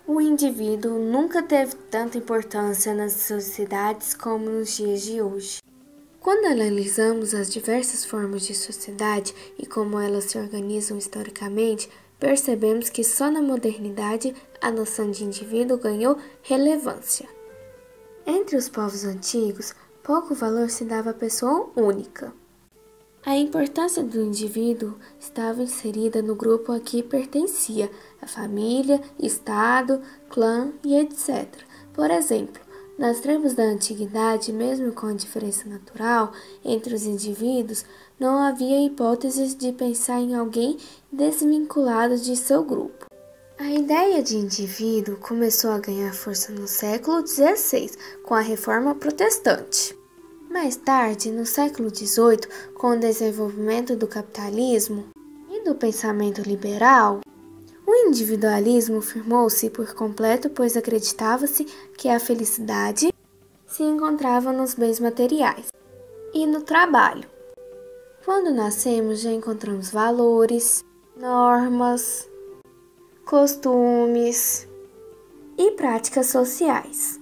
O indivíduo nunca teve tanta importância nas sociedades como nos dias de hoje. Quando analisamos as diversas formas de sociedade e como elas se organizam historicamente, percebemos que só na modernidade a noção de indivíduo ganhou relevância. Entre os povos antigos, pouco valor se dava à pessoa única. A importância do indivíduo estava inserida no grupo a que pertencia, a família, estado, clã e etc. Por exemplo, nas tribos da antiguidade, mesmo com a diferença natural entre os indivíduos, não havia hipóteses de pensar em alguém desvinculado de seu grupo. A ideia de indivíduo começou a ganhar força no século XVI, com a Reforma Protestante. Mais tarde, no século XVIII, com o desenvolvimento do capitalismo e do pensamento liberal, o individualismo firmou-se por completo, pois acreditava-se que a felicidade se encontrava nos bens materiais e no trabalho. Quando nascemos, já encontramos valores, normas, costumes e práticas sociais.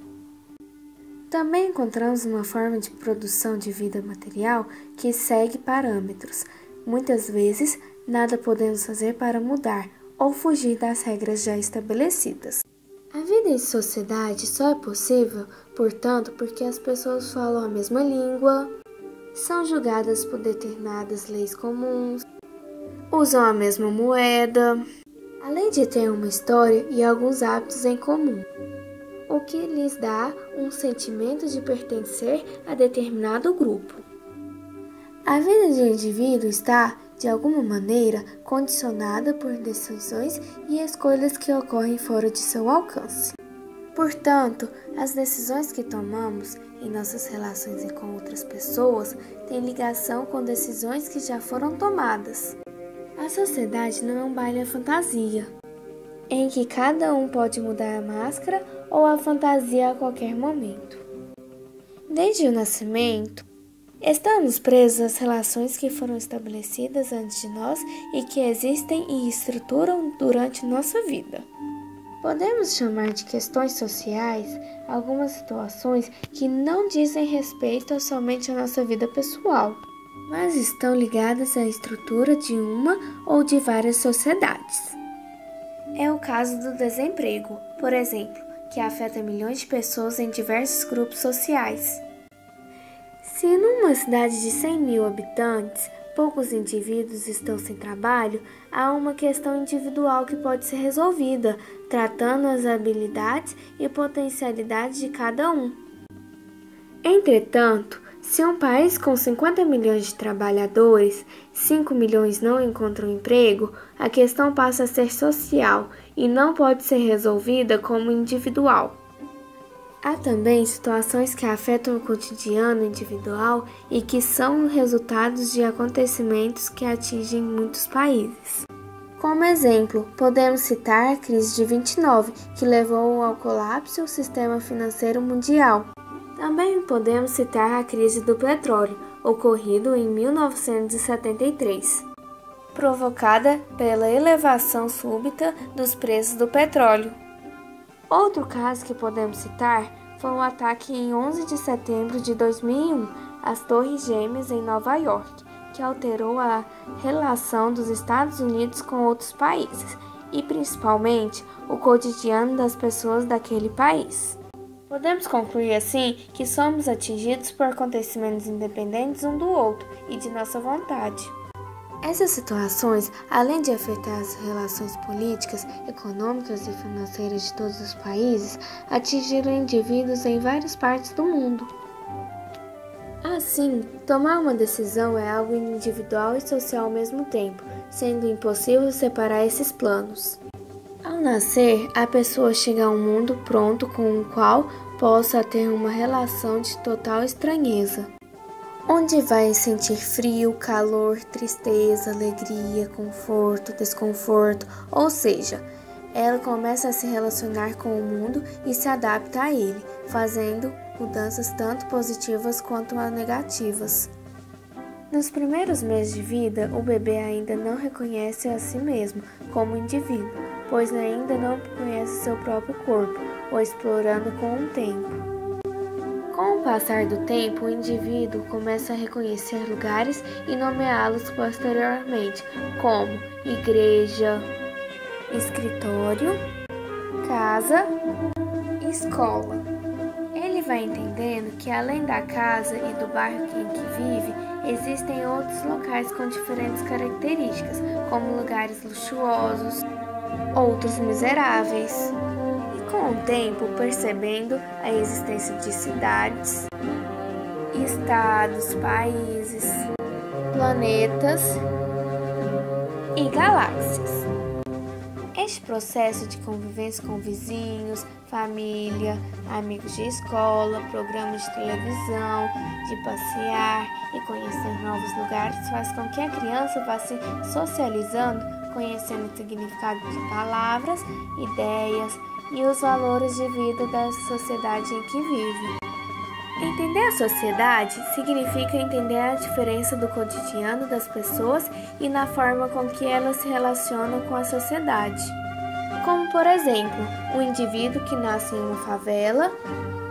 Também encontramos uma forma de produção de vida material que segue parâmetros. Muitas vezes, nada podemos fazer para mudar ou fugir das regras já estabelecidas. A vida em sociedade só é possível, portanto, porque as pessoas falam a mesma língua, são julgadas por determinadas leis comuns, usam a mesma moeda, além de ter uma história e alguns hábitos em comum, o que lhes dá um sentimento de pertencer a determinado grupo. A vida de um indivíduo está, de alguma maneira, condicionada por decisões e escolhas que ocorrem fora de seu alcance. Portanto, as decisões que tomamos em nossas relações e com outras pessoas têm ligação com decisões que já foram tomadas. A sociedade não é um baile à fantasia, em que cada um pode mudar a máscara ou a fantasia a qualquer momento. Desde o nascimento, estamos presos às relações que foram estabelecidas antes de nós e que existem e estruturam durante nossa vida. Podemos chamar de questões sociais algumas situações que não dizem respeito somente à nossa vida pessoal, mas estão ligadas à estrutura de uma ou de várias sociedades. É o caso do desemprego, por exemplo, que afeta milhões de pessoas em diversos grupos sociais. Se numa cidade de 100 mil habitantes, poucos indivíduos estão sem trabalho, há uma questão individual que pode ser resolvida, tratando as habilidades e potencialidades de cada um. Entretanto, se um país com 50 milhões de trabalhadores, 5 milhões não encontram emprego, a questão passa a ser social e não pode ser resolvida como individual. Há também situações que afetam o cotidiano individual e que são resultados de acontecimentos que atingem muitos países. Como exemplo, podemos citar a crise de 29, que levou ao colapso do sistema financeiro mundial. Também podemos citar a crise do petróleo, ocorrido em 1973, provocada pela elevação súbita dos preços do petróleo. Outro caso que podemos citar foi o ataque em 11 de setembro de 2001 às Torres Gêmeas em Nova York, que alterou a relação dos Estados Unidos com outros países e, principalmente, o cotidiano das pessoas daquele país. Podemos concluir assim que somos atingidos por acontecimentos independentes um do outro e de nossa vontade. Essas situações, além de afetar as relações políticas, econômicas e financeiras de todos os países, atingiram indivíduos em várias partes do mundo. Assim, tomar uma decisão é algo individual e social ao mesmo tempo, sendo impossível separar esses planos. Ao nascer, a pessoa chega a um mundo pronto com o qual possa ter uma relação de total estranheza, onde vai sentir frio, calor, tristeza, alegria, conforto, desconforto, ou seja, ela começa a se relacionar com o mundo e se adapta a ele, fazendo mudanças tanto positivas quanto negativas. Nos primeiros meses de vida, o bebê ainda não reconhece a si mesmo como indivíduo, pois ainda não conhece seu próprio corpo, ou explorando com o tempo. Com o passar do tempo, o indivíduo começa a reconhecer lugares e nomeá-los posteriormente, como igreja, escritório, casa, escola. Ele vai entendendo que além da casa e do bairro em que vive, existem outros locais com diferentes características, como lugares luxuosos, outros miseráveis. E com o tempo, percebendo a existência de cidades, estados, países, planetas e galáxias. Este processo de convivência com vizinhos, família, amigos de escola, programas de televisão, de passear e conhecer novos lugares faz com que a criança vá se socializando, conhecendo o significado de palavras, ideias e os valores de vida da sociedade em que vive. Entender a sociedade significa entender a diferença do cotidiano das pessoas e na forma com que elas se relacionam com a sociedade. Como, por exemplo, o indivíduo que nasce em uma favela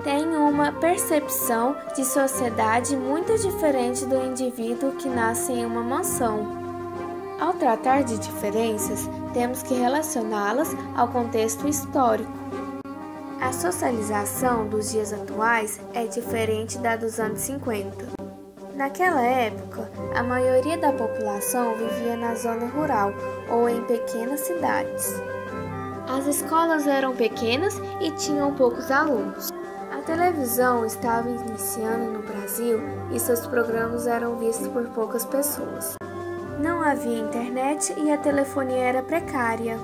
tem uma percepção de sociedade muito diferente do indivíduo que nasce em uma mansão. Ao tratar de diferenças, temos que relacioná-las ao contexto histórico. A socialização dos dias atuais é diferente da dos anos 50. Naquela época, a maioria da população vivia na zona rural ou em pequenas cidades. As escolas eram pequenas e tinham poucos alunos. A televisão estava iniciando no Brasil e seus programas eram vistos por poucas pessoas. Não havia internet e a telefonia era precária.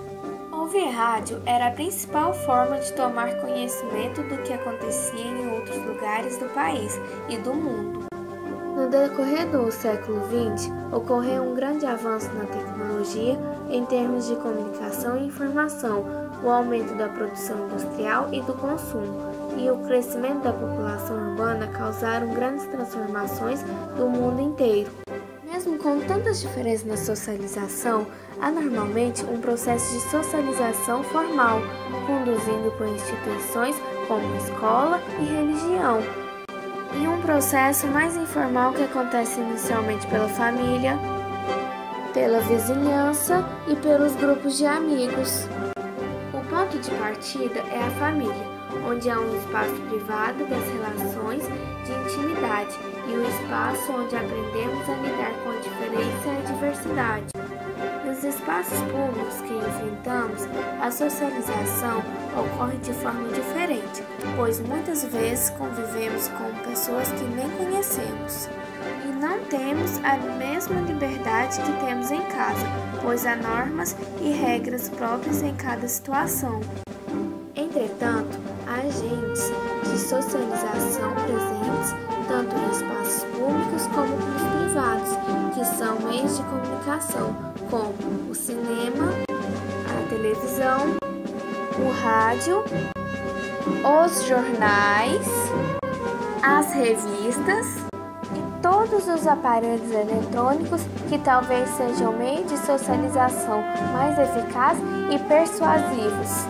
Ouvir rádio era a principal forma de tomar conhecimento do que acontecia em outros lugares do país e do mundo. No decorrer do século XX, ocorreu um grande avanço na tecnologia em termos de comunicação e informação, o aumento da produção industrial e do consumo, e o crescimento da população urbana causaram grandes transformações do mundo inteiro. Mesmo com tantas diferenças na socialização, há normalmente um processo de socialização formal, conduzido por instituições como escola e religião, e um processo mais informal que acontece inicialmente pela família, pela vizinhança e pelos grupos de amigos. O ponto de partida é a família, onde há um espaço privado das relações de intimidade e um espaço onde aprendemos a lidar com a diferença e a diversidade. Nos espaços públicos que enfrentamos, a socialização ocorre de forma diferente, pois muitas vezes convivemos com pessoas que nem conhecemos e não temos a mesma liberdade que temos em casa, pois há normas e regras próprias em cada situação. Entretanto, há agentes de socialização presentes tanto em espaços públicos como nos privados, que são meios de comunicação, como o cinema, a televisão, o rádio, os jornais, as revistas e todos os aparelhos eletrônicos que talvez sejam meio de socialização mais eficaz e persuasivos.